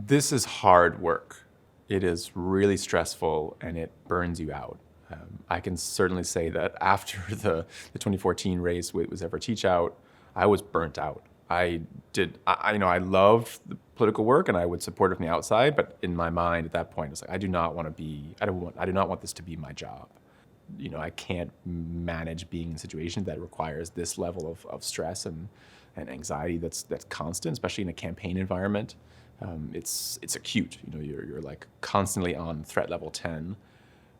This is hard work. It is really stressful and it burns you out. I can certainly say that after the 2014 race with Was Ever Teach Out, I was burnt out. I loved the political work and I would support it from the outside, but in my mind at that point, it's like, I do not want this to be my job. I can't manage being in a situation that requires this level of stress and anxiety that's constant, especially in a campaign environment. It's acute. You're like constantly on threat level 10,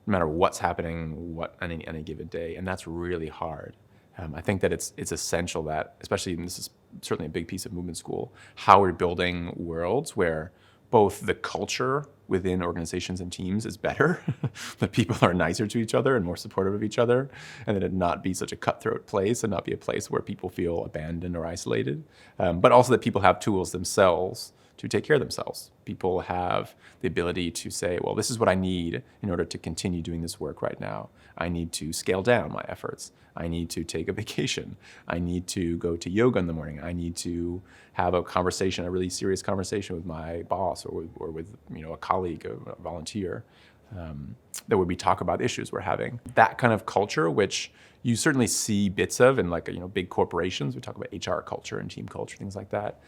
no matter what's happening, on any given day, and that's really hard. I think that it's essential that, especially, and this is certainly a big piece of movement school, how we're building worlds where both the culture within organizations and teams is better, that people are nicer to each other and more supportive of each other, and that it not be such a cutthroat place and not be a place where people feel abandoned or isolated, but also that people have tools themselves to take care of themselves. People have the ability to say, well, this is what I need in order to continue doing this work right now. I need to scale down my efforts. I need to take a vacation. I need to go to yoga in the morning. I need to have a really serious conversation with my boss or with a colleague, a volunteer, that would be talk about issues we're having. That kind of culture, which you certainly see bits of in big corporations. We talk about HR culture and team culture, things like that.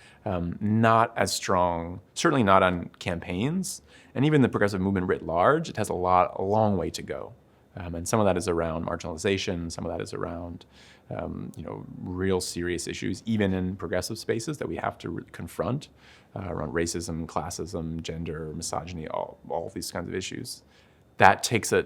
Not as strong, certainly not on campaigns, and even the progressive movement writ large. It has a long way to go, and some of that is around marginalization. Some of that is around real serious issues, even in progressive spaces that we have to confront around racism, classism, gender, misogyny, all these kinds of issues. That takes a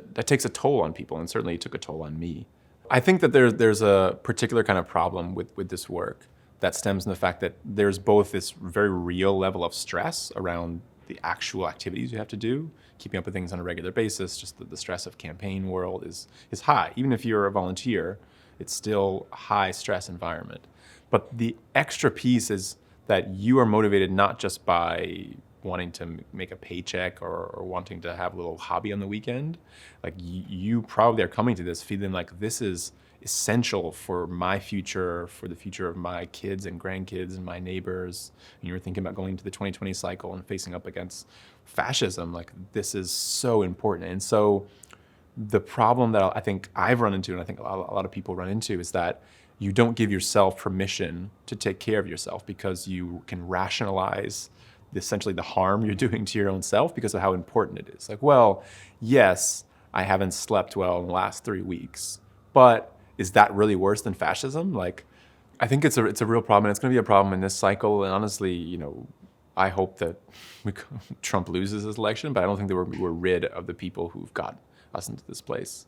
toll on people, and certainly it took a toll on me. I think that there's a particular kind of problem with this work that stems from the fact that there's both this very real level of stress around the actual activities you have to do, keeping up with things on a regular basis. Just the stress of campaign world is high. Even if you're a volunteer, it's still a high stress environment. But the extra piece is that you are motivated not just by wanting to make a paycheck or wanting to have a little hobby on the weekend. Like you probably are coming to this feeling like this is essential for my future, for the future of my kids and grandkids and my neighbors. And you're thinking about going to the 2020 cycle and facing up against fascism. Like this is so important. And so the problem that I think I've run into, and I think a lot of people run into, is that you don't give yourself permission to take care of yourself because you can rationalize essentially the harm you're doing to your own self because of how important it is. Like, well, yes, I haven't slept well in the last 3 weeks, but is that really worse than fascism? Like, I think it's a real problem, and it's going to be a problem in this cycle. And honestly, I hope that Trump loses his election, but I don't think that we're rid of the people who've got us into this place.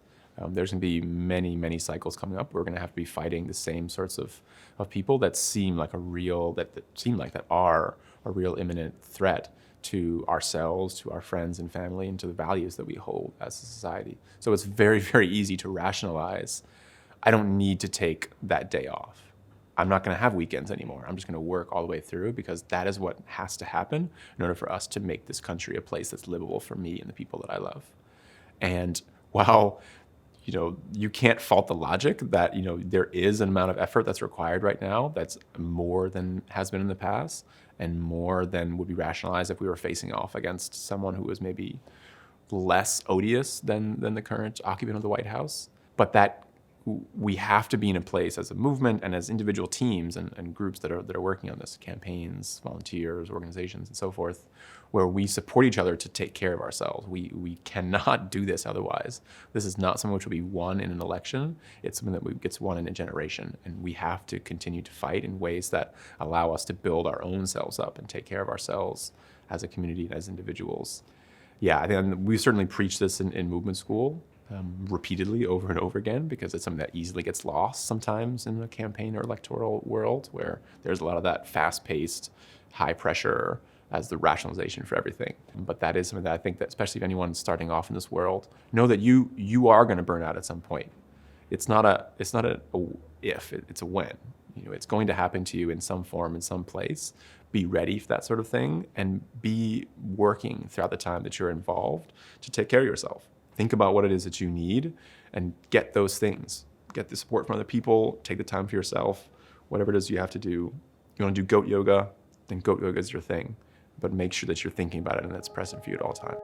There's going to be many, many cycles coming up. We're going to have to be fighting the same sorts of people that seem like that are a real imminent threat to ourselves, to our friends and family, and to the values that we hold as a society. So it's very, very easy to rationalize, I don't need to take that day off. I'm not going to have weekends anymore. I'm just going to work all the way through because that is what has to happen in order for us to make this country a place that's livable for me and the people that I love. And while you can't fault the logic that, there is an amount of effort that's required right now that's more than has been in the past and more than would be rationalized if we were facing off against someone who was maybe less odious than the current occupant of the White House. But that we have to be in a place as a movement and as individual teams and groups that are working on this, campaigns, volunteers, organizations, and so forth, where we support each other to take care of ourselves. We cannot do this otherwise. This is not something which will be won in an election. It's something that gets won in a generation. And we have to continue to fight in ways that allow us to build our own selves up and take care of ourselves as a community and as individuals. Yeah, I think we certainly preach this in movement school repeatedly over and over again because it's something that easily gets lost sometimes in the campaign or electoral world where there's a lot of that fast-paced, high pressure as the rationalization for everything. But that is something that I think that especially if anyone's starting off in this world, know that you are going to burn out at some point. It's not a if, it's a when. It's going to happen to you in some form, in some place. Be ready for that sort of thing and be working throughout the time that you're involved to take care of yourself. Think about what it is that you need and get those things. Get the support from other people, take the time for yourself, whatever it is you have to do. You want to do goat yoga, then goat yoga is your thing. but make sure that you're thinking about it and it's present for you at all times.